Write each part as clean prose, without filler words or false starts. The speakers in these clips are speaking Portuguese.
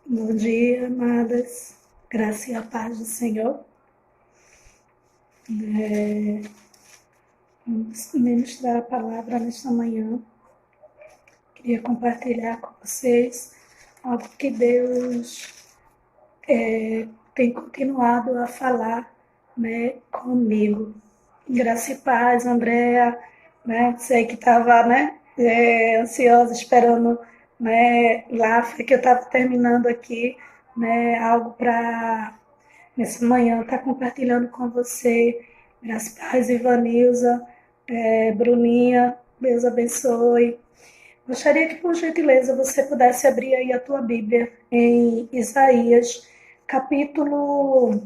Bom dia, amadas. Graça e a paz do Senhor. Vamos ministrar a palavra nesta manhã. Queria compartilhar com vocês algo que Deus tem continuado a falar, comigo. Graça e paz, Andréa, sei que estava, ansiosa, esperando, lá, foi que eu estava terminando aqui, algo para, nessa manhã, estar compartilhando com você. Graça e paz, Ivanilza, Bruninha, Deus abençoe. Gostaria que, por gentileza, você pudesse abrir aí a tua Bíblia em Isaías, capítulo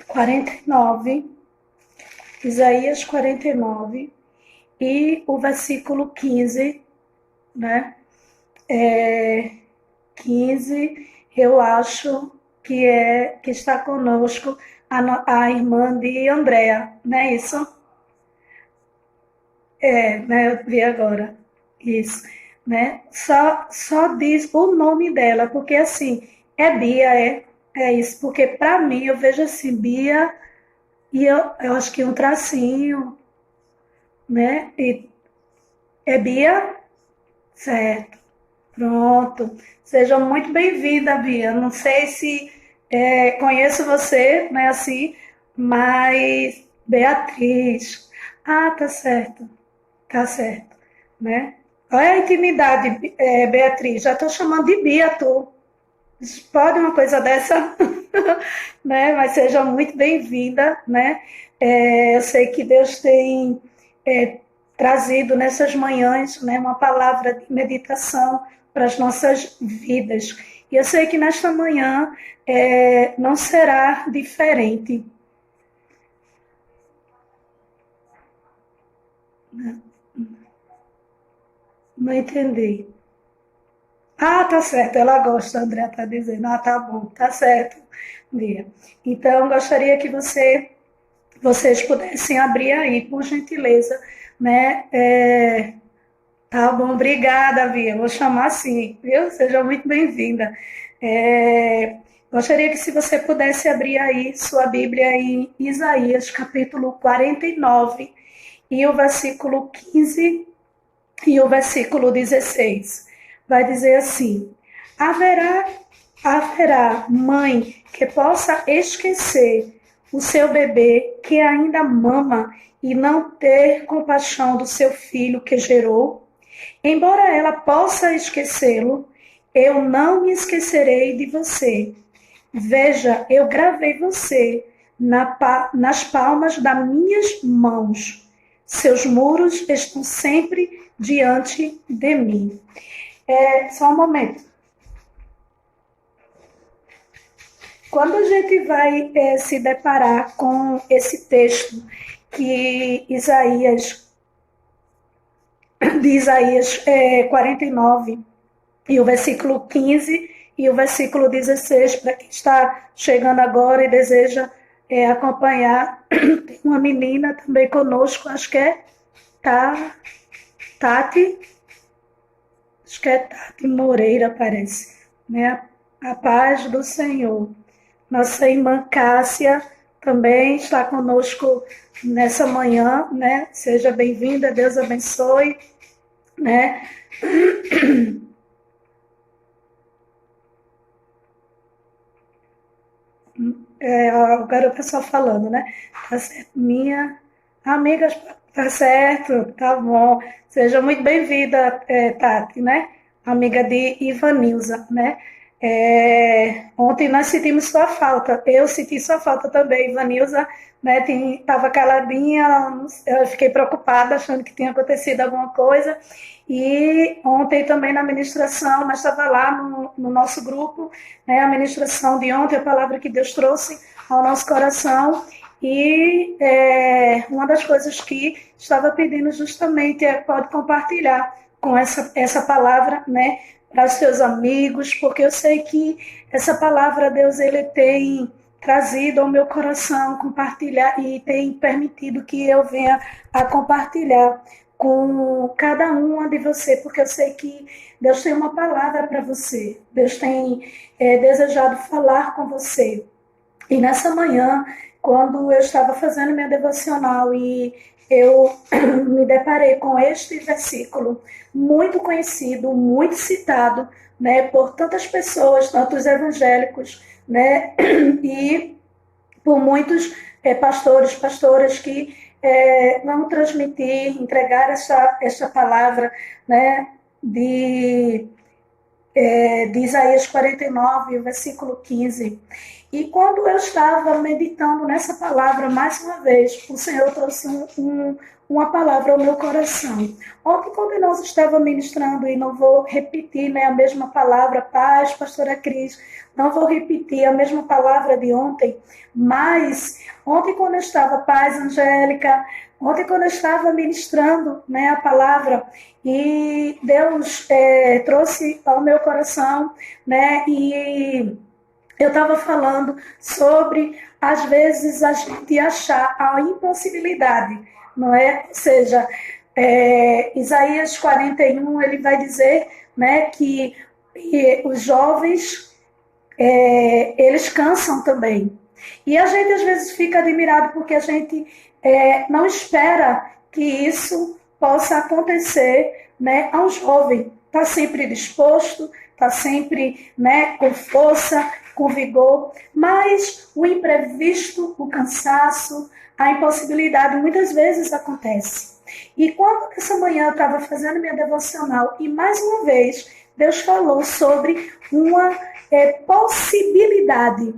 49, Isaías 49, e o versículo 15, 15, eu acho que está conosco a irmã de Andréa, não é isso? Eu vi agora, isso, Só diz o nome dela, porque assim, é Bia, é isso, porque para mim eu vejo assim, Bia, e eu acho que um tracinho, e é Bia? Certo. Pronto. Seja muito bem-vinda, Bia. Não sei se conheço você, né, assim, mas Beatriz. Ah, tá certo. Tá certo, né? Olha a intimidade, Beatriz. Já estou chamando de Bia, tu. Pode uma coisa dessa? Mas seja muito bem-vinda, eu sei que Deus tem trazido nessas manhãs, uma palavra de meditação para as nossas vidas. E eu sei que nesta manhã não será diferente. Não entendi. Ah, tá certo, ela gosta, a André está dizendo. Ah, tá bom, tá certo, Bia. Então, gostaria que vocês pudessem abrir aí, por gentileza, Tá bom, obrigada, Bia. Vou chamar assim, viu? Seja muito bem-vinda. Gostaria que se você pudesse abrir aí sua Bíblia em Isaías, capítulo 49, e o versículo 15 e o versículo 16. Vai dizer assim: haverá mãe que possa esquecer o seu bebê que ainda mama e não ter compaixão do seu filho que gerou? Embora ela possa esquecê-lo, eu não me esquecerei de você. Veja, eu gravei você nas palmas das minhas mãos. Seus muros estão sempre diante de mim. Só um momento. Quando a gente vai se deparar com esse texto que de Isaías 49, e o versículo 15 e o versículo 16, para quem está chegando agora e deseja acompanhar, tem uma menina também conosco, acho que é Tati, acho que é Tati Moreira, parece, A paz do Senhor. Nossa irmã Cássia também está conosco nessa manhã, Seja bem-vinda, Deus abençoe, Agora o pessoal falando, Tá certo, minha amiga, tá certo, tá bom. Seja muito bem-vinda, Tati, Amiga de Ivanilza, ontem nós sentimos sua falta, eu senti sua falta também, Ivanilza, estava caladinha, eu fiquei preocupada, achando que tinha acontecido alguma coisa, e ontem também na ministração, nós estava lá no nosso grupo, a ministração de ontem, a palavra que Deus trouxe ao nosso coração, e uma das coisas que estava pedindo justamente pode compartilhar com essa palavra, para os seus amigos, porque eu sei que essa palavra, Deus, ele tem trazido ao meu coração compartilhar e tem permitido que eu venha a compartilhar com cada uma de você, porque eu sei que Deus tem uma palavra para você. Deus tem desejado falar com você. E nessa manhã, quando eu estava fazendo minha devocional e eu me deparei com este versículo muito conhecido, muito citado, né, por tantas pessoas, tantos evangélicos, né, e por muitos pastores, pastoras que vão transmitir, entregar essa palavra, né, de Isaías 49, versículo 15. E quando eu estava meditando nessa palavra, mais uma vez, o Senhor trouxe uma palavra ao meu coração. Ontem, quando nós estávamos ministrando, e não vou repetir, né, a mesma palavra, paz, pastora Cris, não vou repetir a mesma palavra de ontem, mas ontem, quando eu estava, paz, Angélica, ontem, quando eu estava ministrando, né, a palavra, e Deus trouxe ao meu coração, né, e eu estava falando sobre, às vezes, a gente achar a impossibilidade, não é? Ou seja, Isaías 41, ele vai dizer, né, que os jovens, eles cansam também. E a gente, às vezes, fica admirado porque a gente não espera que isso possa acontecer, né, a um jovem. Está sempre disposto, está sempre, né, com força, com vigor, mas o imprevisto, o cansaço, a impossibilidade muitas vezes acontece. E quando essa manhã eu estava fazendo minha devocional e mais uma vez Deus falou sobre uma possibilidade,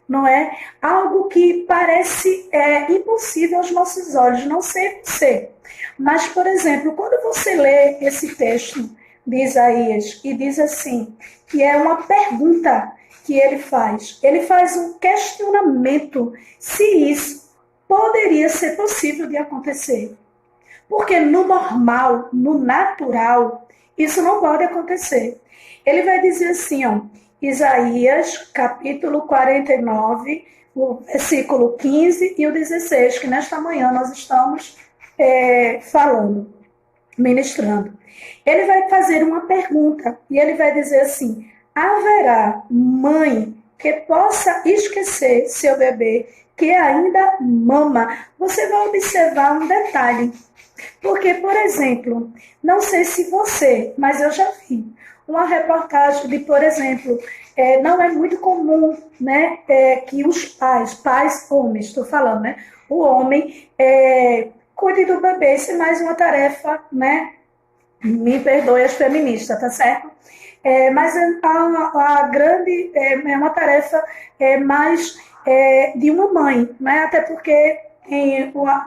não é? Algo que parece impossível aos nossos olhos, não sei você. Mas, por exemplo, quando você lê esse texto de Isaías e diz assim, que é uma pergunta que ele faz um questionamento se isso poderia ser possível de acontecer. Porque no normal, no natural, isso não pode acontecer. Ele vai dizer assim, ó, Isaías, capítulo 49, o versículo 15 e o 16, que nesta manhã nós estamos falando, ministrando. Ele vai fazer uma pergunta e ele vai dizer assim, haverá mãe que possa esquecer seu bebê que ainda mama? Você vai observar um detalhe. Porque, por exemplo, não sei se você, mas eu já vi uma reportagem de, por exemplo, não é muito comum, né, que os pais homens, estou falando, né, o homem cuide do bebê, isso é mais uma tarefa, né, me perdoe as feministas, tá certo? Mas a grande é uma tarefa mais de uma mãe, né, até porque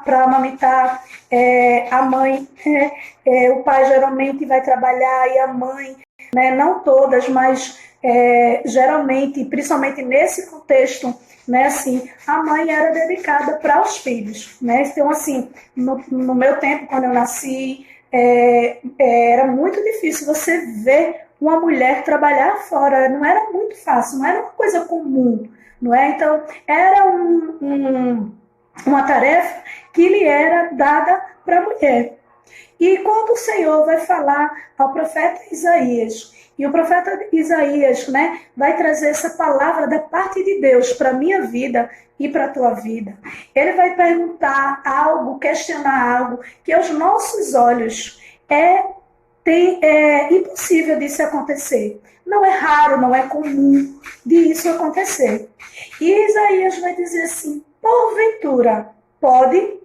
para amamentar, a mãe, o pai geralmente vai trabalhar e a mãe, né, não todas, mas geralmente, principalmente nesse contexto, né, assim, a mãe era dedicada para os filhos, né? Então, assim, no meu tempo, quando eu nasci, era muito difícil você ver uma mulher trabalhar fora, não era muito fácil, não era uma coisa comum, não é? Então, era uma tarefa que lhe era dada para a mulher. E quando o Senhor vai falar ao profeta Isaías, e o profeta Isaías, né, vai trazer essa palavra da parte de Deus para a minha vida e para a tua vida. Ele vai perguntar algo, questionar algo que aos nossos olhos é impossível disso acontecer. Não é raro, não é comum de isso acontecer. E Isaías vai dizer assim, porventura, pode?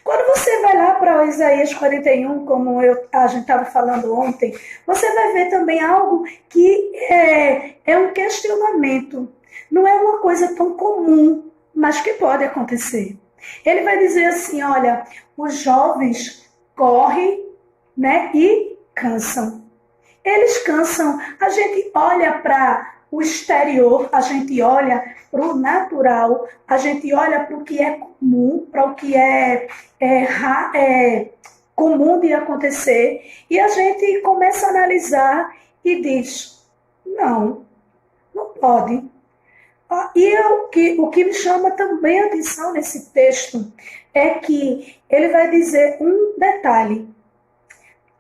Quando você vai lá para Isaías 41, como a gente estava falando ontem, você vai ver também algo que é um questionamento. Não é uma coisa tão comum, mas que pode acontecer. Ele vai dizer assim, olha, os jovens correm, né, e cansam. Eles cansam. A gente olha para o exterior, a gente olha para o natural, a gente olha para o que é comum, para o que é comum de acontecer, e a gente começa a analisar e diz, não pode. E o que me chama também a atenção nesse texto é que ele vai dizer um detalhe.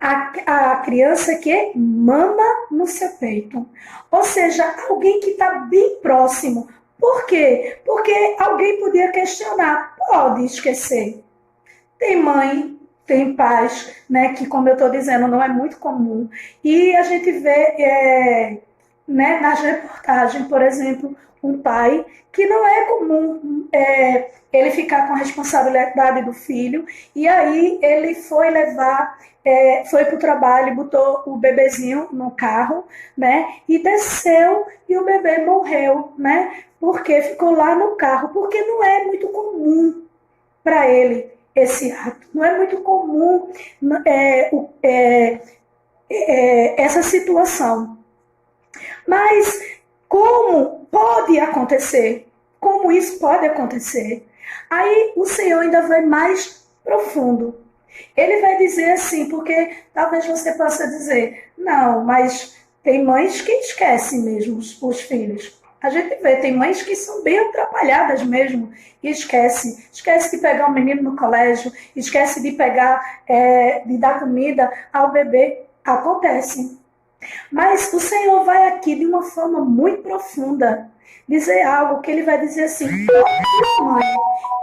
a criança que mama no seu peito. Ou seja, alguém que está bem próximo. Por quê? Porque alguém podia questionar, pode esquecer. Tem mãe, tem pais, né, que, como eu estou dizendo, não é muito comum. E a gente vê, né, nas reportagens, por exemplo, um pai que não é comum ele ficar com a responsabilidade do filho, e aí ele foi levar, foi para o trabalho, botou o bebezinho no carro, né, e desceu e o bebê morreu, né, porque ficou lá no carro, porque não é muito comum para ele esse ato, não é muito comum essa situação. Mas como pode acontecer? Como isso pode acontecer? Aí o Senhor ainda vai mais profundo. Ele vai dizer assim, porque talvez você possa dizer, não, mas tem mães que esquecem mesmo os filhos. A gente vê, tem mães que são bem atrapalhadas mesmo e esquece de pegar o menino no colégio, esquece de pegar, de dar comida ao bebê. Acontece. Mas o Senhor vai aqui de uma forma muito profunda dizer algo que ele vai dizer assim: pode, mãe,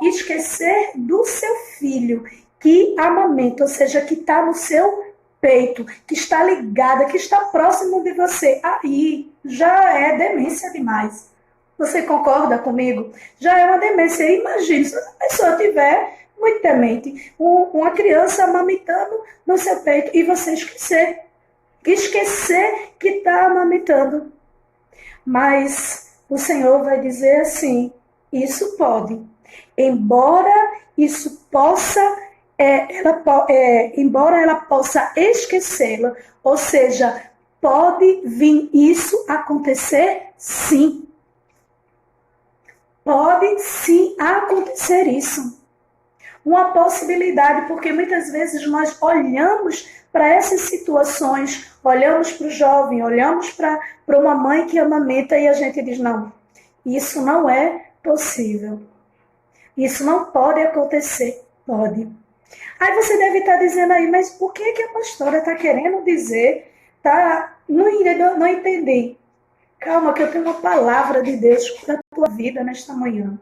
esquecer do seu filho que amamenta, ou seja, que está no seu peito, que está ligada, que está próximo de você. Aí já é demência demais. Você concorda comigo? Já é uma demência. Imagine se a pessoa tiver muito demente, uma criança amamentando no seu peito e você esquecer que está amamentando. Mas o Senhor vai dizer assim, isso pode. Embora isso possa, embora ela possa esquecê-la, ou seja, pode vir isso acontecer sim. Pode sim acontecer isso. Uma possibilidade, porque muitas vezes nós olhamos para essas situações, olhamos para o jovem, olhamos para uma mãe que amamenta e a gente diz, não, isso não é possível. Isso não pode acontecer. Pode. Aí você deve estar dizendo aí, mas por que a pastora está querendo dizer? Não entendi. Calma que eu tenho uma palavra de Deus para a tua vida nesta manhã.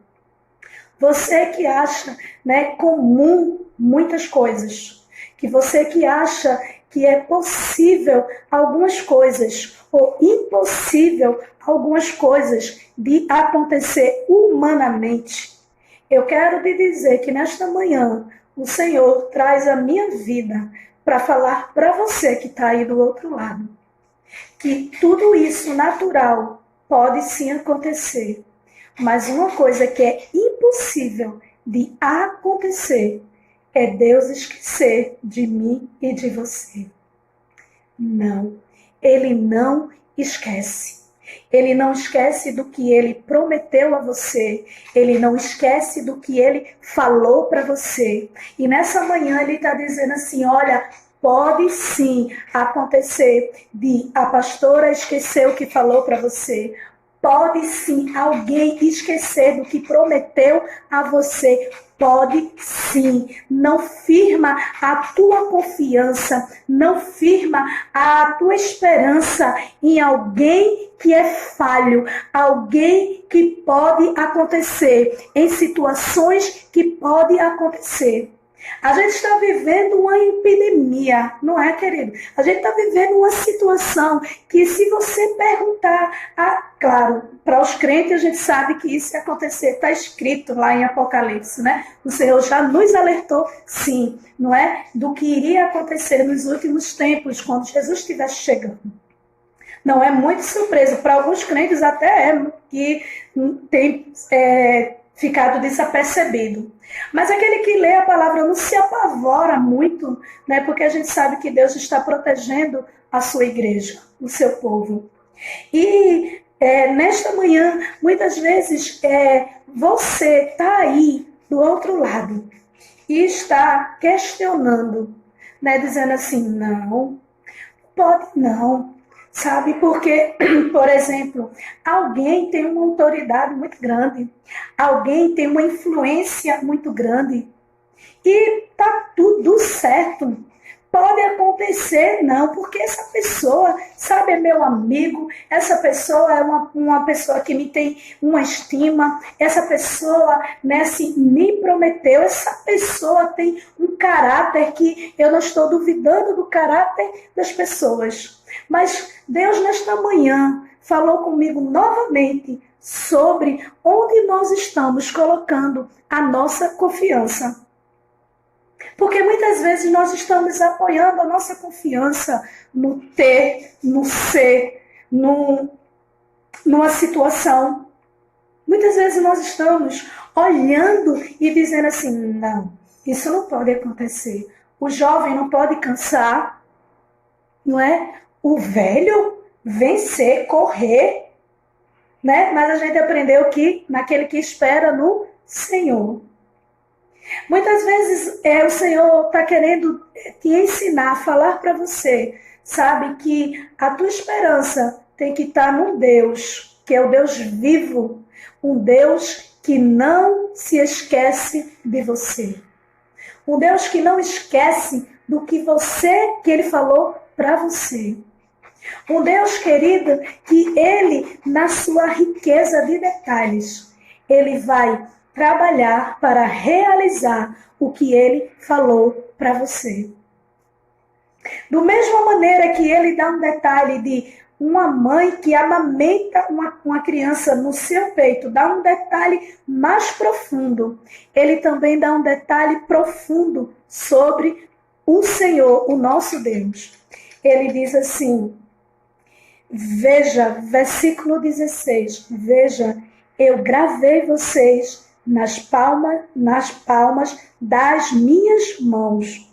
Você que acha, né, comum muitas coisas, que você que acha que é possível algumas coisas ou impossível algumas coisas de acontecer humanamente, eu quero te dizer que nesta manhã o Senhor traz a minha vida para falar para você que está aí do outro lado, que tudo isso natural pode sim acontecer. Mas uma coisa que é impossível de acontecer é Deus esquecer de mim e de você. Não, Ele não esquece. Ele não esquece do que Ele prometeu a você. Ele não esquece do que Ele falou para você. E nessa manhã Ele está dizendo assim, olha, pode sim acontecer de a pastora esquecer o que falou para você. Pode sim alguém esquecer do que prometeu a você. Pode sim. Não firma a tua confiança, não firma a tua esperança em alguém que é falho, alguém que pode acontecer, em situações que pode acontecer. A gente está vivendo uma epidemia, não é, querido? A gente está vivendo uma situação que, se você perguntar, claro, para os crentes a gente sabe que isso ia acontecer, está escrito lá em Apocalipse, né? O Senhor já nos alertou, sim, não é? Do que iria acontecer nos últimos tempos, quando Jesus estivesse chegando. Não é muito surpresa, para alguns crentes até que tem ficado desapercebido. Mas aquele que lê a palavra não se apavora muito, né? Porque a gente sabe que Deus está protegendo a sua igreja, o seu povo. E nesta manhã, muitas vezes, você está aí do outro lado e está questionando, né? Dizendo assim, não, pode não. Sabe, porque, por exemplo, alguém tem uma autoridade muito grande, alguém tem uma influência muito grande e tá tudo certo, pode acontecer, não, porque essa pessoa, sabe, é meu amigo, essa pessoa é uma pessoa que me tem uma estima, essa pessoa, né, assim, me prometeu, essa pessoa tem um caráter que eu não estou duvidando do caráter das pessoas. Mas Deus, nesta manhã, falou comigo novamente sobre onde nós estamos colocando a nossa confiança. Porque muitas vezes nós estamos apoiando a nossa confiança no ter, no ser, numa situação. Muitas vezes nós estamos olhando e dizendo assim, não, isso não pode acontecer. O jovem não pode cansar, não é? O velho vencer, correr, né? Mas a gente aprendeu que naquele que espera no Senhor. Muitas vezes o Senhor está querendo te ensinar, falar para você, sabe, que a tua esperança tem que estar num Deus, que é o Deus vivo, um Deus que não se esquece de você. Um Deus que não esquece do que Ele falou para você. Um Deus, querido, que Ele, na sua riqueza de detalhes, Ele vai trabalhar para realizar o que Ele falou para você. Do mesma maneira que Ele dá um detalhe de uma mãe que amamenta uma criança no seu peito, dá um detalhe mais profundo. Ele também dá um detalhe profundo sobre o Senhor, o nosso Deus. Ele diz assim, veja, versículo 16, veja, eu gravei vocês nas palmas das minhas mãos.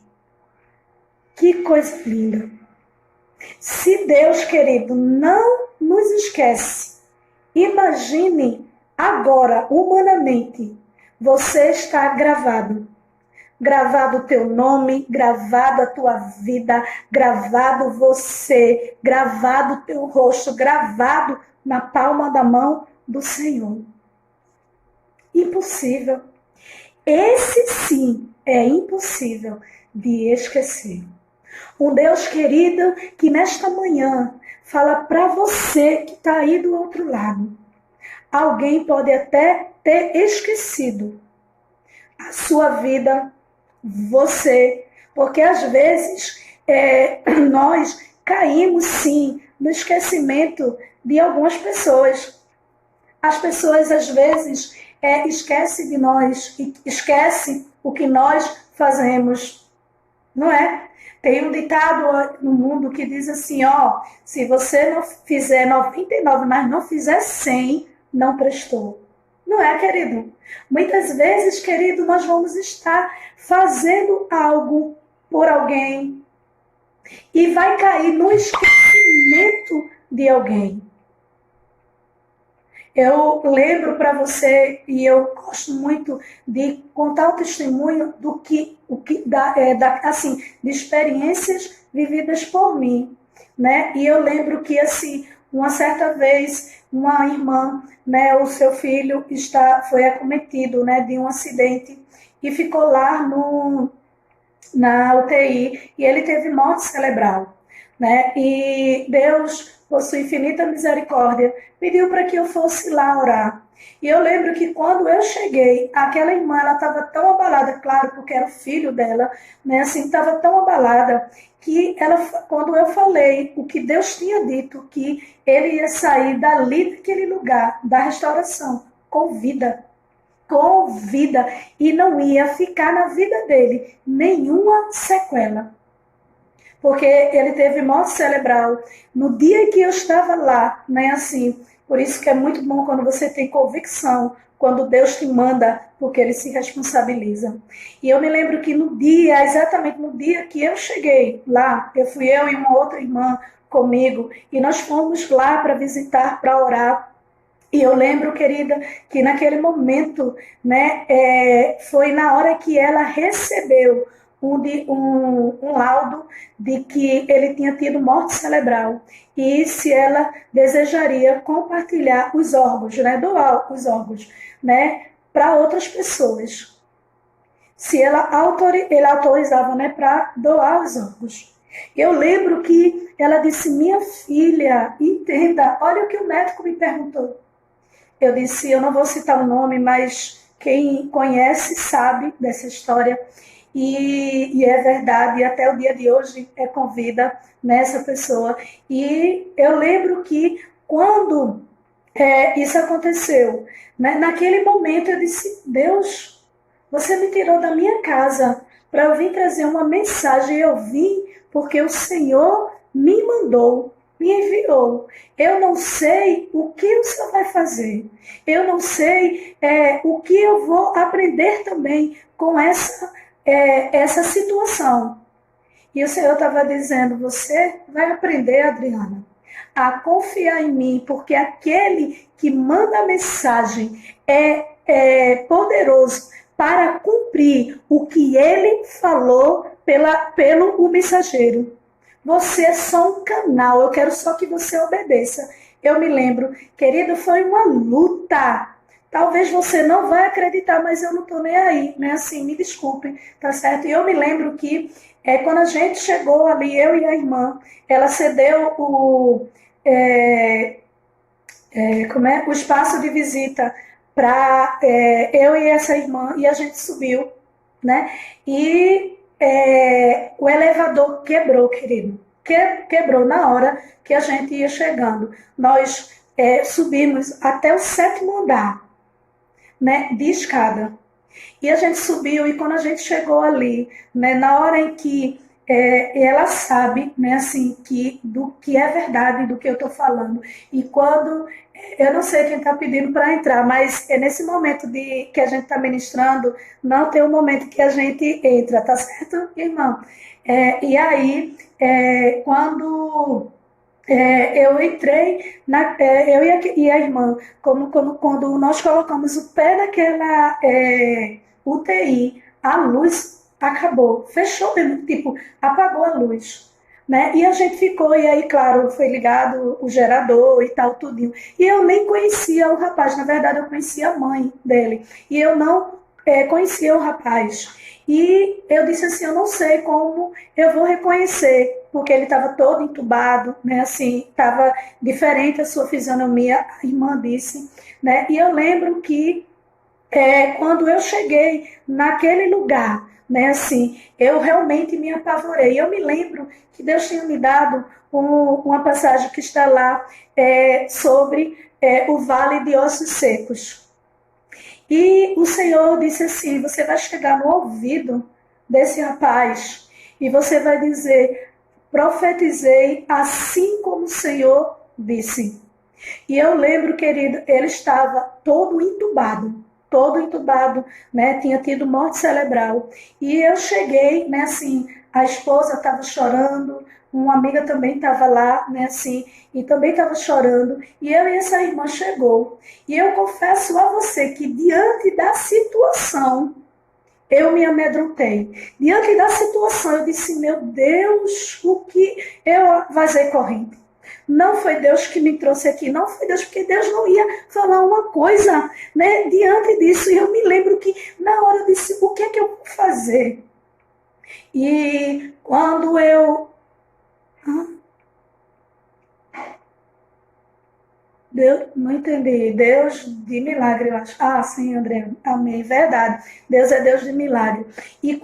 Que coisa linda. Se Deus, querido, não nos esquece, imagine agora, humanamente, você está gravado. Gravado o teu nome, gravado a tua vida, gravado você, gravado o teu rosto, gravado na palma da mão do Senhor. Impossível. Esse sim é impossível de esquecer. Um Deus querido que nesta manhã fala para você que está aí do outro lado. Alguém pode até ter esquecido a sua vida, você, porque às vezes nós caímos sim no esquecimento de algumas pessoas. As pessoas às vezes esquecem de nós, esquecem o que nós fazemos, não é? Tem um ditado no mundo que diz assim, ó, se você não fizer 99, mas não fizer 100, não prestou. Não é, querido? Muitas vezes, querido, nós vamos estar fazendo algo por alguém e vai cair no esquecimento de alguém. Eu lembro para você, e eu gosto muito de contar o testemunho assim, de experiências vividas por mim, né? E eu lembro que, assim, uma certa vez, uma irmã, né, o seu filho foi acometido, né, de um acidente e ficou lá na UTI e ele teve morte cerebral, né? E Deus, por sua infinita misericórdia, pediu para que eu fosse lá orar. E eu lembro que quando eu cheguei, aquela irmã, ela estava tão abalada, claro, porque era o filho dela, né, assim, estava tão abalada, que ela, quando eu falei o que Deus tinha dito, que ele ia sair dali daquele lugar, da restauração, com vida, e não ia ficar na vida dele nenhuma sequela. Porque ele teve morte cerebral no dia que eu estava lá, né, assim, por isso que é muito bom quando você tem convicção, quando Deus te manda, porque Ele se responsabiliza. E eu me lembro que exatamente no dia que eu cheguei lá, fui eu e uma outra irmã comigo, e nós fomos lá para visitar, para orar. E eu lembro, querida, que naquele momento, né, foi na hora que ela recebeu um laudo de que ele tinha tido morte cerebral e se ela desejaria compartilhar os órgãos, né, doar os órgãos, né, para outras pessoas. se ele autorizava, né, para doar os órgãos. Eu lembro que ela disse: minha filha, entenda, olha o que o médico me perguntou. Eu disse: eu não vou citar o nome, mas quem conhece sabe dessa história. E é verdade, e até o dia de hoje é convida nessa pessoa. E eu lembro que quando isso aconteceu, né, naquele momento eu disse: Deus, você me tirou da minha casa para eu vir trazer uma mensagem. Eu vim porque o Senhor me mandou, me enviou. Eu não sei o que o Senhor vai fazer. Eu não sei o que eu vou aprender também com essa situação. E o Senhor estava dizendo: você vai aprender, Adriana, a confiar em mim, porque aquele que manda a mensagem é poderoso para cumprir o que ele falou pelo o mensageiro. Você é só um canal, eu quero só que você obedeça. Eu me lembro, querido, foi uma luta. Talvez você não vai acreditar, mas eu não estou nem aí, né? Assim, me desculpem, tá certo? E eu me lembro que quando a gente chegou ali, eu e a irmã, ela cedeu o espaço de visita para eu e essa irmã, e a gente subiu, né? E o elevador quebrou, querido. Quebrou na hora que a gente ia chegando. Nós subimos até o 7º andar, né, de escada. E a gente subiu, e quando a gente chegou ali, né, na hora em que ela sabe, né, assim, do que é verdade, do que eu estou falando. E quando, eu não sei quem está pedindo para entrar, mas é nesse momento que a gente está ministrando, não tem um momento que a gente entra, tá certo, irmão? E aí, quando eu entrei, eu e a irmã, quando nós colocamos o pé naquela UTI, a luz acabou, fechou mesmo, tipo, apagou a luz. Né? E a gente ficou, e aí, claro, foi ligado o gerador e tal, tudinho. E eu nem conhecia o rapaz, na verdade, eu conhecia a mãe dele. E eu não conhecia o rapaz. E eu disse assim: eu não sei como eu vou reconhecer, porque ele estava todo entubado, né? Assim, estava diferente a sua fisionomia, a irmã disse, né? E eu lembro que quando eu cheguei naquele lugar, né, assim, eu realmente me apavorei. Eu me lembro que Deus tinha me dado uma passagem que está lá sobre o vale de ossos secos. E o Senhor disse assim: você vai chegar no ouvido desse rapaz e você vai dizer: profetizei assim como o Senhor disse. E eu lembro, querido, ele estava todo entubado, né? Tinha tido morte cerebral. E eu cheguei, né, assim, a esposa estava chorando, uma amiga também estava lá, né, assim, e também estava chorando. E eu e essa irmã chegou. E eu confesso a você que diante da situação, eu me amedrontei. Diante da situação, eu disse: meu Deus, o que eu vazei correndo. Não foi Deus que me trouxe aqui, não foi Deus, porque Deus não ia falar uma coisa, né, diante disso. E eu me lembro que na hora eu disse: o que é que eu vou fazer? E quando eu... Deus, não entendi. Deus de milagre, eu acho. Ah, sim, André. Amém. Verdade. Deus é Deus de milagre. E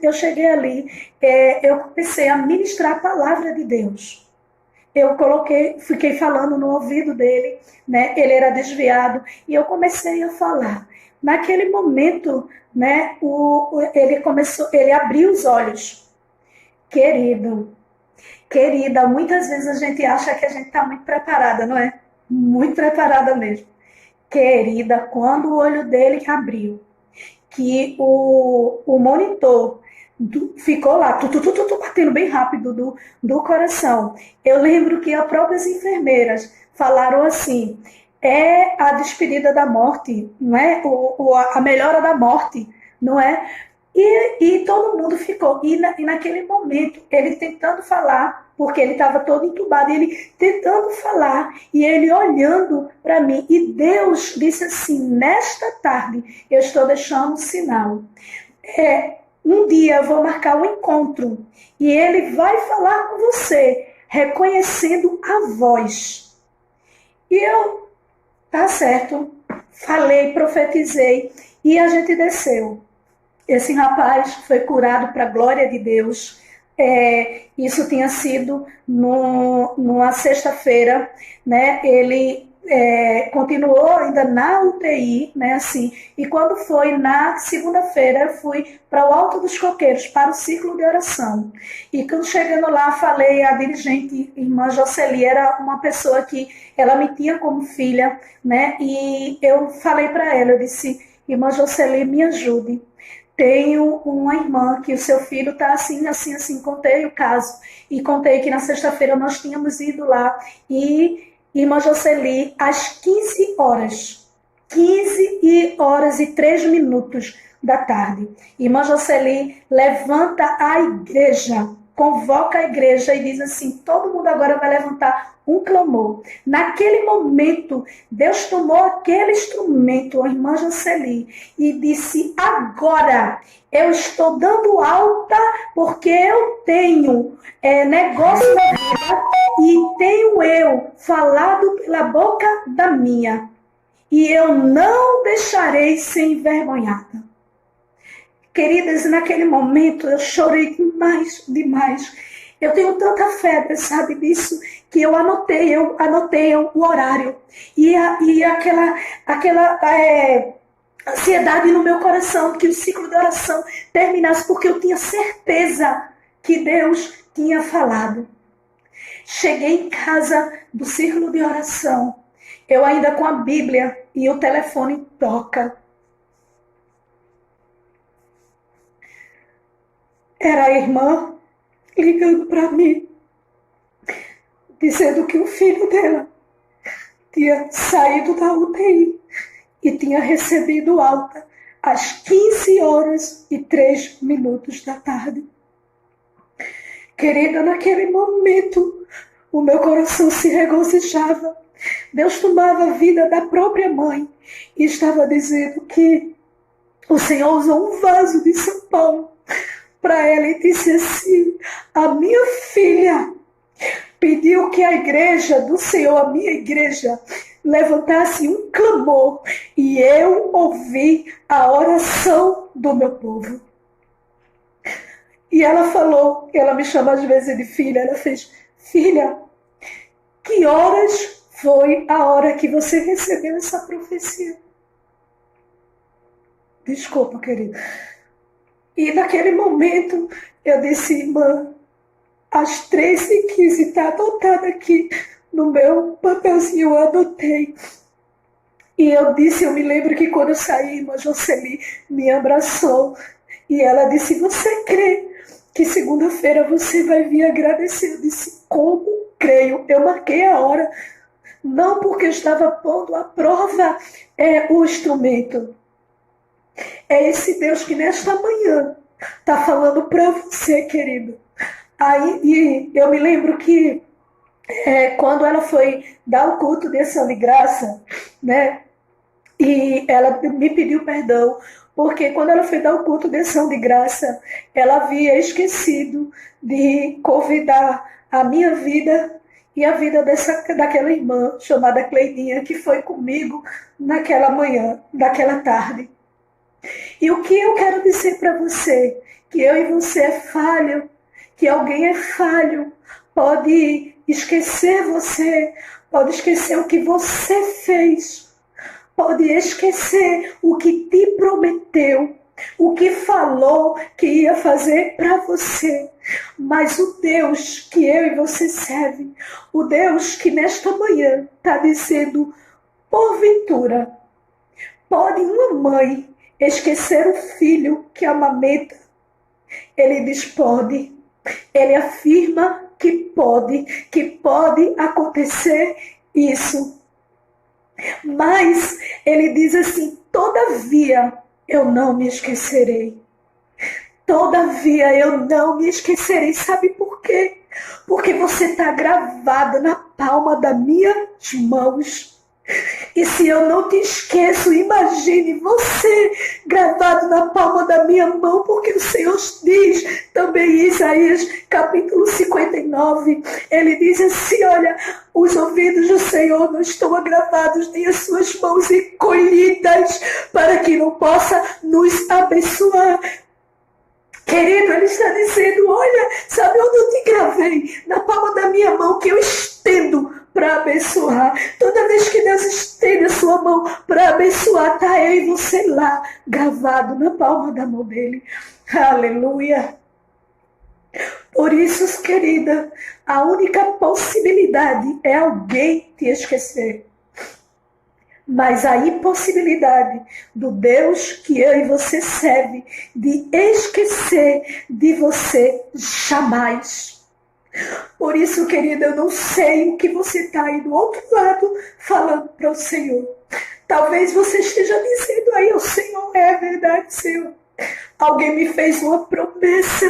eu cheguei ali, eu comecei a ministrar a palavra de Deus. Eu fiquei falando no ouvido dele, né? Ele era desviado, e eu comecei a falar. Naquele momento, né, ele abriu os olhos. Querida, muitas vezes a gente acha que a gente está muito preparada, não é? Muito preparada mesmo. Querida, quando o olho dele abriu, que o monitor ficou lá, batendo bem rápido do coração. Eu lembro que as próprias enfermeiras falaram assim: é a despedida da morte, não é? A melhora da morte, não é? E todo mundo ficou. E naquele momento, ele tentando falar, porque ele estava todo entubado, e ele tentando falar, e ele olhando para mim. E Deus disse assim: nesta tarde eu estou deixando um sinal. Um dia eu vou marcar um encontro, e ele vai falar com você, reconhecendo a voz. E eu, tá certo, falei, profetizei, e a gente desceu. Esse rapaz foi curado para a glória de Deus. Isso tinha sido numa sexta-feira, né? Ele continuou ainda na UTI, né? Assim, e quando foi na segunda-feira, eu fui para o Alto dos Coqueiros, para o círculo de oração. E quando chegando lá, falei à dirigente, irmã Jocely, era uma pessoa que ela me tinha como filha, né? E eu falei para ela, eu disse: irmã Jocely, me ajude. Tenho uma irmã que o seu filho está assim, assim, assim. Contei o caso. E contei que na sexta-feira nós tínhamos ido lá. E irmã Jocely, às 15 horas, 15 horas e 3 minutos da tarde, irmã Jocely levanta a igreja, convoca a igreja e diz assim: todo mundo agora vai levantar um clamor. Naquele momento, Deus tomou aquele instrumento, a irmã Jocely, e disse: agora eu estou dando alta porque eu tenho negócio na vida e tenho eu falado pela boca da minha. E eu não deixarei ser envergonhada. Queridas, naquele momento eu chorei demais, demais. Eu tenho tanta fé, sabe disso, que eu anotei o horário. E aquela ansiedade no meu coração, que o ciclo de oração terminasse, porque eu tinha certeza que Deus tinha falado. Cheguei em casa do círculo de oração, eu ainda com a Bíblia, e o telefone toca. Era a irmã ligando para mim, dizendo que o filho dela tinha saído da UTI e tinha recebido alta às 15 horas e 3 minutos da tarde. Querida, naquele momento, o meu coração se regozijava. Deus tomava a vida da própria mãe e estava dizendo que o Senhor usou um vaso de São Paulo para ela e disse assim: a minha filha pediu que a igreja do Senhor, a minha igreja, levantasse um clamor, e eu ouvi a oração do meu povo. E ela falou, ela me chama às vezes de filha, ela fez: filha, que horas foi a hora que você recebeu essa profecia? Desculpa, querida. E naquele momento eu disse: irmã, às 13h15, está anotado aqui no meu papelzinho, eu anotei. E eu disse, eu me lembro que quando eu saí, irmã Jocely me abraçou. E ela disse: você crê que segunda-feira você vai vir agradecer? Eu disse: como creio? Eu marquei a hora, não porque eu estava pondo à prova o instrumento. É esse Deus que nesta manhã está falando para você, querido. Aí, e eu me lembro que quando ela foi dar o culto de ação de graça, né? E ela me pediu perdão, porque quando ela foi dar o culto de ação de graça, ela havia esquecido de convidar a minha vida e a vida daquela irmã chamada Cleidinha, que foi comigo naquela manhã, naquela tarde. E o que eu quero dizer para você? Que eu e você é falho, que alguém é falho, pode esquecer você, pode esquecer o que você fez, pode esquecer o que te prometeu, o que falou que ia fazer para você. Mas o Deus que eu e você serve, o Deus que nesta manhã está dizendo: porventura, pode uma mãe esquecer o filho que amamenta? Ele diz: pode. Ele afirma que pode acontecer isso. Mas ele diz assim: todavia eu não me esquecerei. Todavia eu não me esquecerei. Sabe por quê? Porque você está gravada na palma das minhas mãos. E se eu não te esqueço, imagine você gravado na palma da minha mão, porque o Senhor diz também em Isaías capítulo 59, ele diz assim, olha, os ouvidos do Senhor não estão agravados, nem as suas mãos encolhidas, para que não possa nos abençoar. Querido, ele está dizendo, olha, sabe onde eu te gravei? Na palma da minha mão, que eu estendo para abençoar. Toda vez que Deus estende a sua mão para abençoar, está eu e você lá, gravado na palma da mão dele. Aleluia. Por isso, querida, a única possibilidade é alguém te esquecer. Mas a impossibilidade do Deus que eu e você serve de esquecer de você jamais. Por isso, querida, eu não sei o que você está aí do outro lado falando para o Senhor. Talvez você esteja dizendo aí ao Senhor, é verdade, Senhor. Alguém me fez uma promessa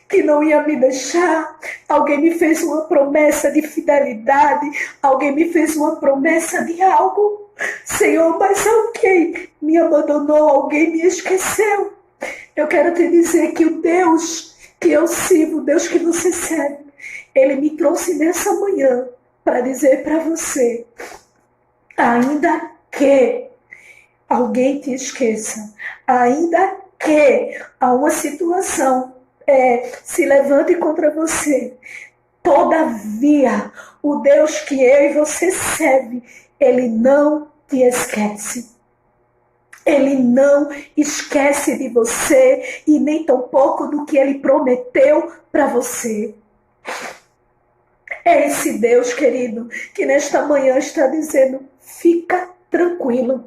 que não ia me deixar, alguém me fez uma promessa de fidelidade, alguém me fez uma promessa de algo. Senhor, mas alguém me abandonou, alguém me esqueceu. Eu quero te dizer que o Deus que eu sirvo, o Deus que você serve, ele me trouxe nessa manhã para dizer para você, ainda que alguém te esqueça, ainda que há uma situação se levante contra você, todavia, o Deus que eu e você serve, ele não te esquece. Ele não esquece de você e nem tampouco do que ele prometeu para você. É esse Deus, querido, que nesta manhã está dizendo, fica tranquilo,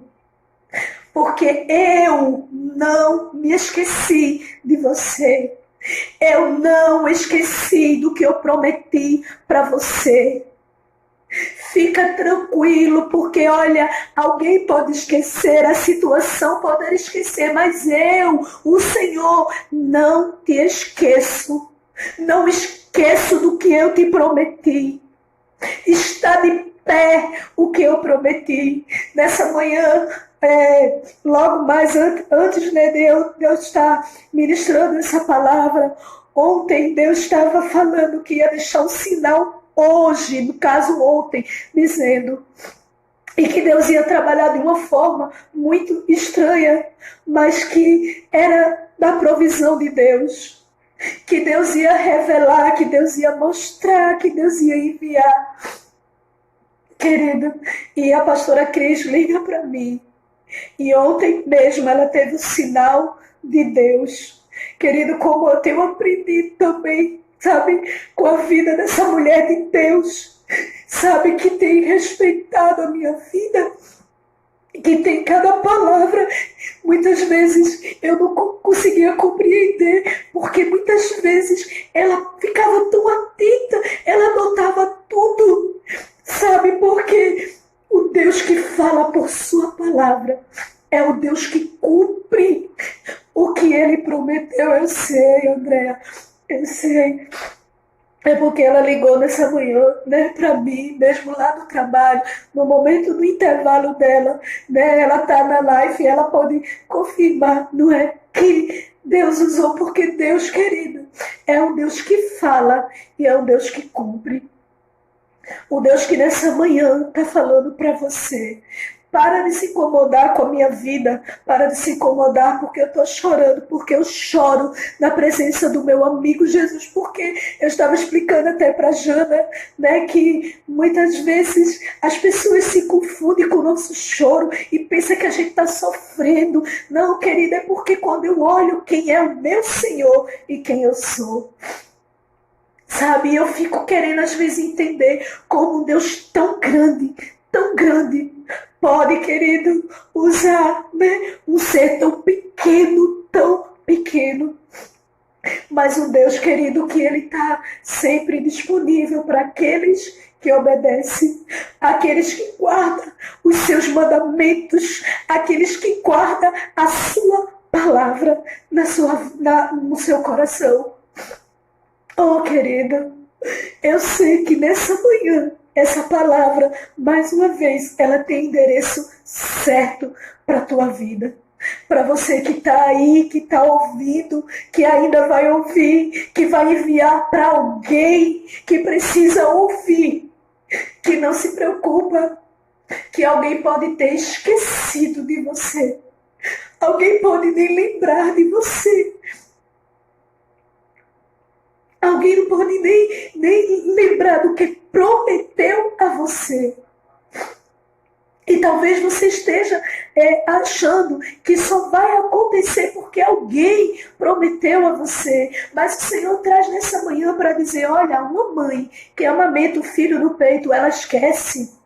porque eu não me esqueci de você. Eu não esqueci do que eu prometi para você. Fica tranquilo, porque olha, alguém pode esquecer, a situação pode esquecer, mas eu, o Senhor, não te esqueço. Não esqueço do que eu te prometi. Está de pé o que eu prometi. Nessa manhã, logo mais antes, né, Deus está ministrando essa palavra. Ontem Deus estava falando que ia deixar um sinal hoje, no caso ontem, dizendo e que Deus ia trabalhar de uma forma muito estranha, mas que era da provisão de Deus, que Deus ia revelar, que Deus ia mostrar, que Deus ia enviar. Querido, e a pastora Cris liga para mim, e ontem mesmo ela teve o sinal de Deus. Querido, como eu tenho aprendido também, sabe, com a vida dessa mulher de Deus, sabe, que tem respeitado a minha vida, que tem cada palavra. Muitas vezes eu não conseguia compreender, porque muitas vezes ela ficava tão atenta, ela notava tudo, sabe, porque o Deus que fala por sua palavra é o Deus que cumpre o que ele prometeu. Eu sei, Andréa, eu sei. É porque ela ligou nessa manhã, né, para mim, mesmo lá no trabalho, no momento do intervalo dela, né, ela está na live e ela pode confirmar, não é, que Deus usou, porque Deus, querido, é um Deus que fala e é um Deus que cumpre. O Deus que nessa manhã está falando para você, para de se incomodar com a minha vida, para de se incomodar porque eu estou chorando, porque eu choro na presença do meu amigo Jesus, porque eu estava explicando até para a Jana, né, que muitas vezes as pessoas se confundem com o nosso choro e pensam que a gente está sofrendo. Não, querida, é porque quando eu olho quem é o meu Senhor e quem eu sou, sabe, eu fico querendo às vezes entender como um Deus tão grande, pode, querido, usar, né, um ser tão pequeno, mas um Deus, querido, que ele está sempre disponível para aqueles que obedecem, aqueles que guardam os seus mandamentos, aqueles que guardam a sua palavra no seu coração. Oh, querida, eu sei que nessa manhã, essa palavra, mais uma vez, ela tem endereço certo para a tua vida. Para você que está aí, que está ouvindo, que ainda vai ouvir, que vai enviar para alguém que precisa ouvir, que não se preocupa, que alguém pode ter esquecido de você. Alguém pode nem lembrar de você. Alguém não pode nem lembrar do que prometeu a você. E talvez você esteja achando que só vai acontecer porque alguém prometeu a você. Mas o Senhor traz nessa manhã para dizer, olha, uma mãe que amamenta o filho no peito, ela esquece.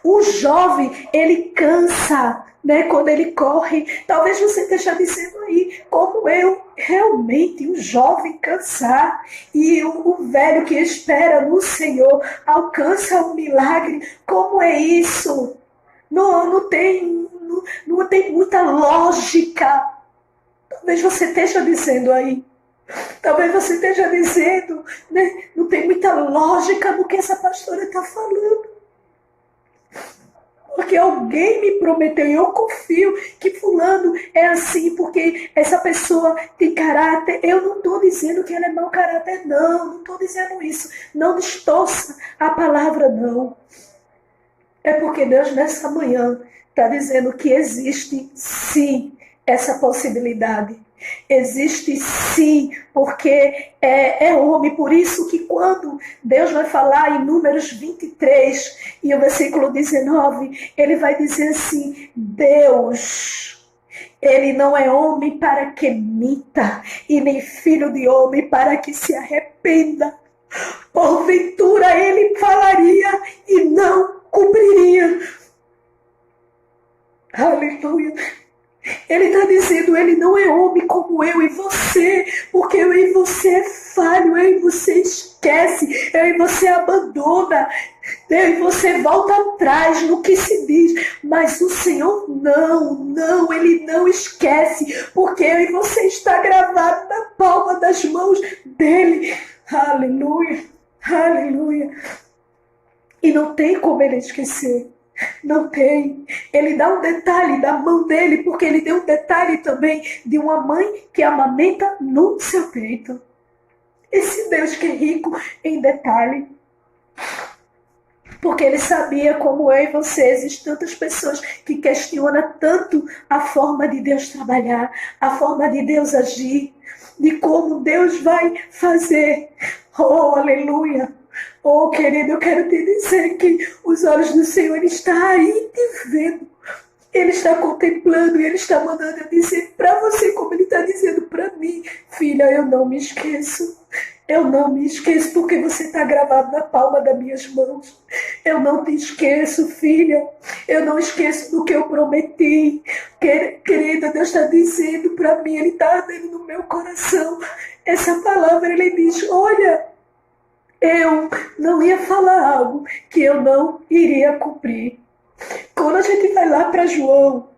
O jovem, ele cansa, né, quando ele corre. Talvez você esteja dizendo aí, como eu, realmente, um jovem cansar. E o velho que espera no Senhor alcança um milagre. Como é isso? Não tem muita lógica. Talvez você esteja dizendo aí. Talvez você esteja dizendo, né? Não tem muita lógica no que essa pastora está falando. Porque alguém me prometeu e eu confio que fulano é assim, porque essa pessoa tem caráter. Eu não estou dizendo que ela é mau caráter, não estou dizendo isso. Não distorça a palavra, não. É porque Deus nessa manhã está dizendo que existe sim essa possibilidade. Existe sim, porque é homem. Por isso que quando Deus vai falar em Números 23 e o versículo 19, ele vai dizer assim, Deus, ele não é homem para que minta, e nem filho de homem para que se arrependa. Porventura ele falaria e não cumpriria. Aleluia. Ele está dizendo, ele não é homem como eu e você, porque eu e você é falho, eu e você esquece, eu e você abandona, eu e você volta atrás no que se diz, mas o Senhor não, ele não esquece, porque eu e você está gravado na palma das mãos dele. Aleluia, aleluia. E não tem como ele esquecer. Não tem. Ele dá um detalhe da mão dele, porque ele deu um detalhe também de uma mãe que amamenta no seu peito. Esse Deus que é rico em detalhe. Porque ele sabia como eu e você, existem tantas pessoas que questionam tanto a forma de Deus trabalhar, a forma de Deus agir, de como Deus vai fazer. Oh, aleluia! Oh, querido, eu quero te dizer que os olhos do Senhor, Ele está aí te vendo. Ele está contemplando e Ele está mandando eu dizer para você, como Ele está dizendo para mim. Filha, eu não me esqueço. Eu não me esqueço porque você está gravado na palma das minhas mãos. Eu não te esqueço, filha. Eu não esqueço do que eu prometi. Querida, Deus está dizendo para mim, Ele está ardendo no meu coração. Essa palavra, Ele diz, olha, eu não ia falar algo que eu não iria cumprir. Quando a gente vai lá para João,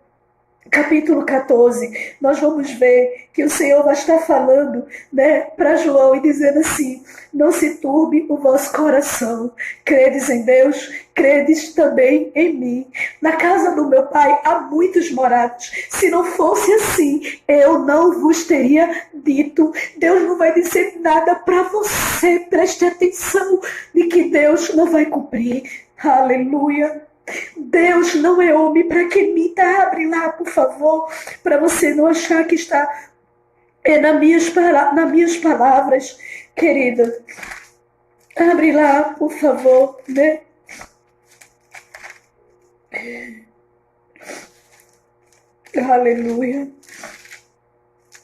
capítulo 14, nós vamos ver que o Senhor vai estar falando, né, para João e dizendo assim, não se turbe o vosso coração, credes em Deus, credes também em mim. Na casa do meu pai há muitos morados, se não fosse assim, eu não vos teria dito. Deus não vai dizer nada para você, preste atenção de que Deus não vai cumprir. Aleluia. Deus não é homem para que minta. Abre lá, por favor, para você não achar que está nas minhas palavras, querida. Abre lá, por favor, né? Aleluia.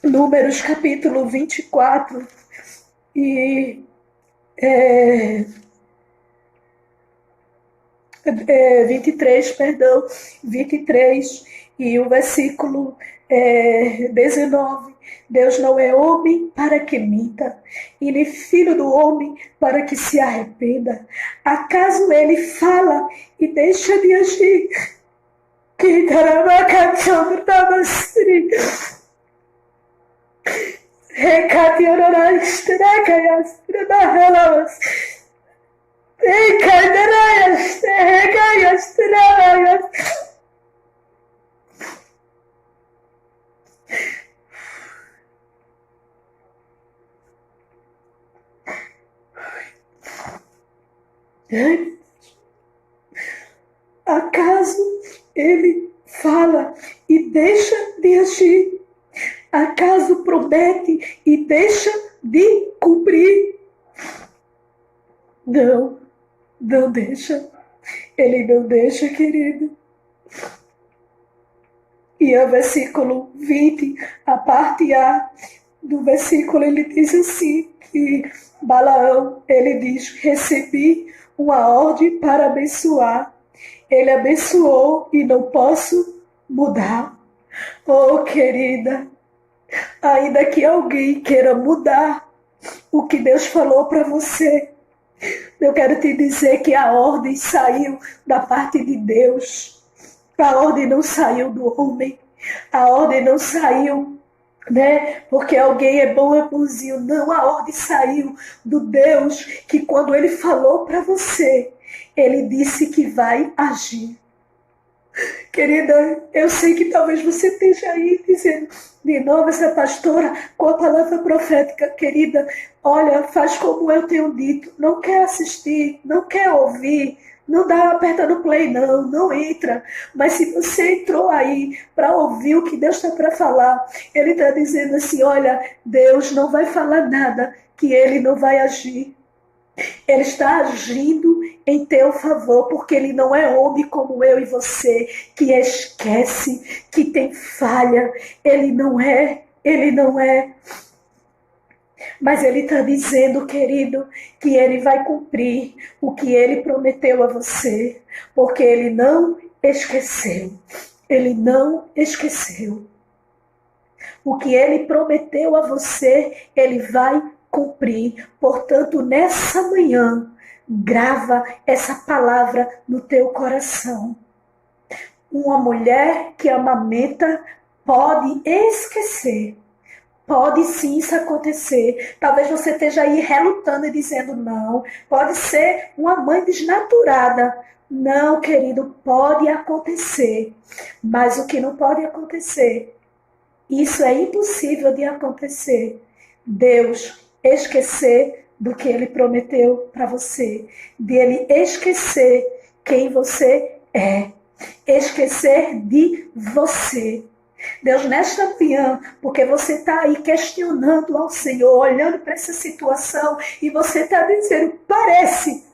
Números capítulo 24 e 23, perdão, 23 e o versículo 19. Deus não é homem para que minta, e nem filho do homem para que se arrependa. Acaso ele fala e deixa de agir? Que Recatiorarás, trecaias, trebahelas. Recaiarás, trecaias, trebahelas. Acaso ele fala e deixa de agir? Acaso promete e deixa de cumprir? Não, não deixa. Ele não deixa, querido. E o versículo 20, a parte A do versículo, ele diz assim, que Balaão, ele diz, recebi uma ordem para abençoar. Ele abençoou e não posso mudar. Oh, querida, ainda que alguém queira mudar o que Deus falou para você, eu quero te dizer que a ordem saiu da parte de Deus. A ordem não saiu do homem. A ordem não saiu, né? Porque alguém é bom, é bonzinho. Não, a ordem saiu do Deus que quando ele falou para você, ele disse que vai agir. Querida, eu sei que talvez você esteja aí dizendo, de novo essa pastora com a palavra profética. Querida, olha, faz como eu tenho dito, não quer assistir, não quer ouvir, não dá, aperta no play, não entra. Mas se você entrou aí para ouvir o que Deus está para falar, ele está dizendo assim, olha, Deus não vai falar nada que ele não vai agir. Ele está agindo em teu favor, porque ele não é homem como eu e você, que esquece, que tem falha. Ele não é. Mas ele está dizendo, querido, que ele vai cumprir o que ele prometeu a você, porque ele não esqueceu. Ele não esqueceu. O que ele prometeu a você, ele vai cumprir. Portanto, nessa manhã, grava essa palavra no teu coração. Uma mulher que amamenta pode esquecer. Pode sim isso acontecer. Talvez você esteja aí relutando e dizendo não. Pode ser uma mãe desnaturada. Não, querido, pode acontecer. Mas o que não pode acontecer, isso é impossível de acontecer. Deus esquecer do que ele prometeu para você, dele esquecer quem você é, esquecer de você. Deus, nesta manhã, porque você está aí questionando ao Senhor, olhando para essa situação e você está dizendo, parece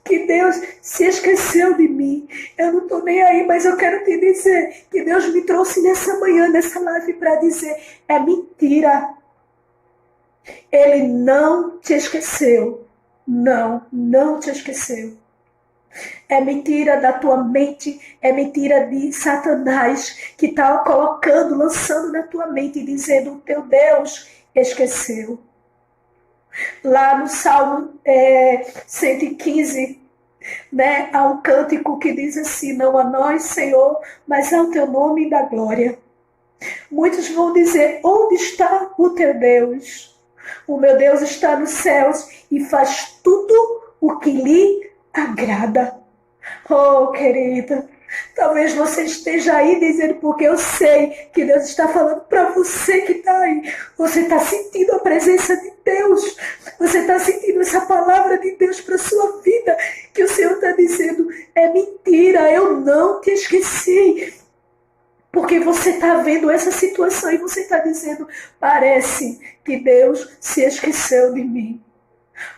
que Deus se esqueceu de mim. Eu não estou nem aí, mas eu quero te dizer que Deus me trouxe nessa manhã, nessa live, para dizer, é mentira. Ele não te esqueceu. Não te esqueceu. É mentira da tua mente, é mentira de Satanás que está colocando, lançando na tua mente e dizendo, o teu Deus esqueceu. Lá no Salmo 115, né, há um cântico que diz assim, não a nós, Senhor, mas ao teu nome da glória. Muitos vão dizer, onde está o teu Deus? O meu Deus está nos céus e faz tudo o que lhe agrada. Oh, querida, talvez você esteja aí dizendo, porque eu sei que Deus está falando para você que está aí. Você está sentindo a presença de Deus. Você está sentindo essa palavra de Deus para a sua vida. Que o Senhor está dizendo, é mentira, eu não te esqueci. Porque você está vendo essa situação e você está dizendo, parece que Deus se esqueceu de mim.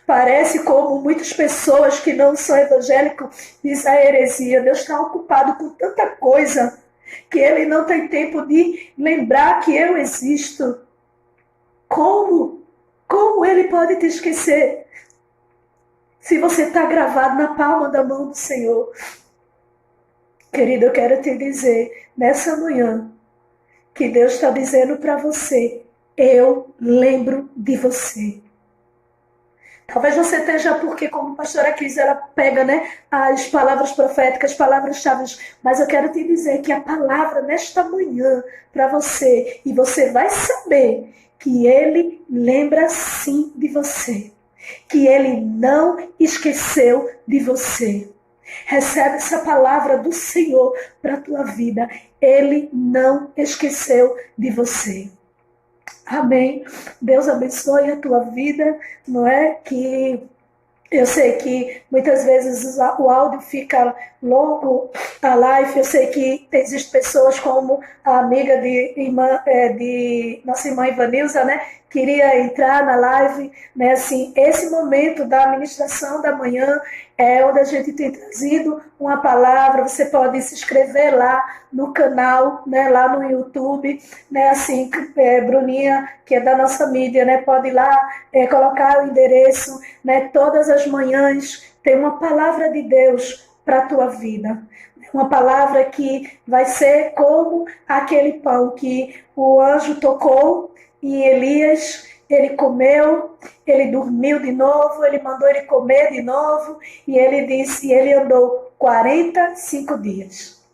Parece como muitas pessoas que não são evangélicos dizem a heresia. Deus está ocupado com tanta coisa que ele não tem tempo de lembrar que eu existo. Como? Como ele pode te esquecer? Se você está gravado na palma da mão do Senhor. Querido, eu quero te dizer, nessa manhã, que Deus está dizendo para você, eu lembro de você. Talvez você esteja, porque como a pastora Cris, ela pega, né, as palavras proféticas, as palavras-chave, mas eu quero te dizer que a palavra nesta manhã para você, e você vai saber que ele lembra sim de você, que ele não esqueceu de você. Recebe essa palavra do Senhor para a tua vida. Ele não esqueceu de você. Amém. Deus abençoe a tua vida, não é? Que eu sei que muitas vezes o áudio fica longo, a live. Eu sei que existem pessoas como a amiga de nossa irmã Ivanilza, né? Queria entrar na live, né? Assim, esse momento da ministração da manhã é onde a gente tem trazido uma palavra. Você pode se inscrever lá no canal, né? Lá no YouTube, né? Assim, Bruninha, que é da nossa mídia, né? Pode ir lá colocar o endereço, né? Todas as manhãs tem uma palavra de Deus para a tua vida. Uma palavra que vai ser como aquele pão que o anjo tocou e Elias, ele comeu, ele dormiu de novo, ele mandou ele comer de novo, e ele disse, ele andou 45 dias.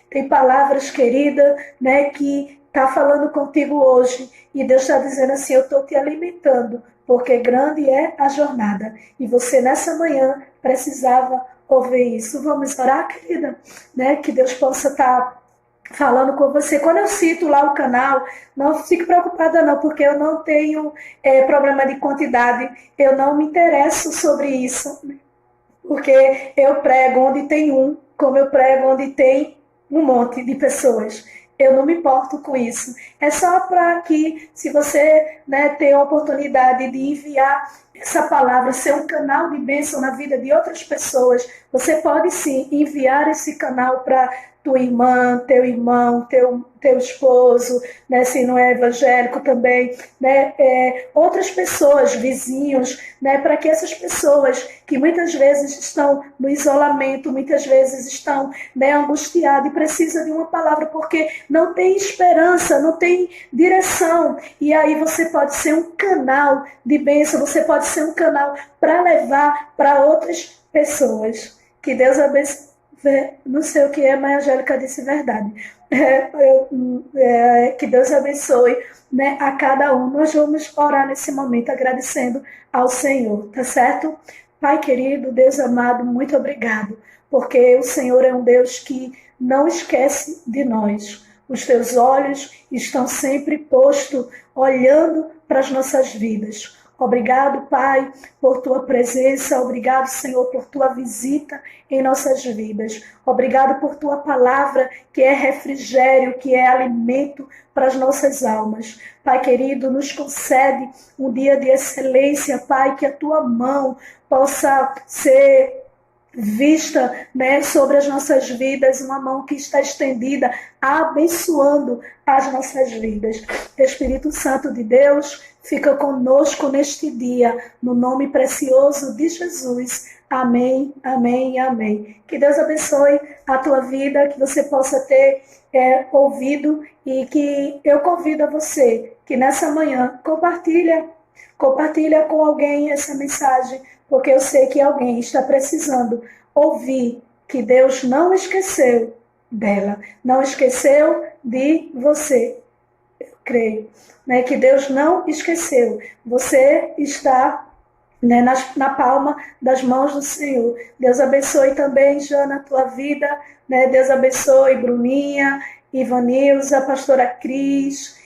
Tem palavras, querida, né, que está falando contigo hoje, e Deus está dizendo assim, eu estou te alimentando, porque grande é a jornada, e você nessa manhã precisava ouvir isso. Vamos orar, querida, né, que Deus possa estar falando com você. Quando eu cito lá o canal, não fique preocupada não, porque eu não tenho problema de quantidade, eu não me interesso sobre isso, porque eu prego onde tem um, como eu prego onde tem um monte de pessoas. Eu não me importo com isso. É só para que, se você, né, tem a oportunidade de enviar essa palavra, ser um canal de bênção na vida de outras pessoas, você pode sim enviar esse canal para tua irmã, teu irmão, teu esposo, né, se não é evangélico também, né, outras pessoas, vizinhos, né, para que essas pessoas que muitas vezes estão no isolamento, muitas vezes estão, né, angustiadas e precisam de uma palavra porque não tem esperança, não tem direção, e aí você pode ser um canal de bênção, você pode ser um canal para levar para outras pessoas. Que Deus abençoe. Não sei o que é, mas a Angélica disse verdade. Que Deus abençoe, né, a cada um. Nós vamos orar nesse momento agradecendo ao Senhor, tá certo? Pai querido, Deus amado, muito obrigado, porque o Senhor é um Deus que não esquece de nós. Os teus olhos estão sempre postos, olhando para as nossas vidas. Obrigado, Pai, por tua presença. Obrigado, Senhor, por tua visita em nossas vidas. Obrigado por tua palavra, que é refrigério, que é alimento para as nossas almas. Pai querido, nos concede um dia de excelência, Pai, que a tua mão possa ser vista, né, sobre as nossas vidas, uma mão que está estendida, abençoando as nossas vidas. Espírito Santo de Deus, fica conosco neste dia, no nome precioso de Jesus. Amém, amém e amém. Que Deus abençoe a tua vida, que você possa ter ouvido, e que eu convido a você que nessa manhã compartilha com alguém essa mensagem, porque eu sei que alguém está precisando ouvir que Deus não esqueceu dela, não esqueceu de você. Eu creio, né, que Deus não esqueceu. Você está, né, na palma das mãos do Senhor. Deus abençoe também, Jana, a tua vida, né? Deus abençoe Bruninha, Ivanilza, a pastora Cris,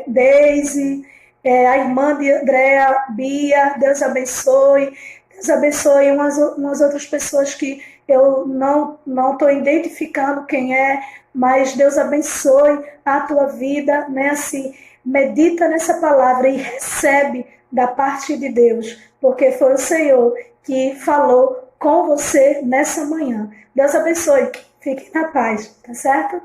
Deise, a irmã de Andréa, Bia. Deus abençoe. Deus abençoe umas outras pessoas que eu não estou identificando quem é, mas Deus abençoe a tua vida, né? Assim, medita nessa palavra e recebe da parte de Deus, porque foi o Senhor que falou com você nessa manhã. Deus abençoe. Fique na paz, tá certo?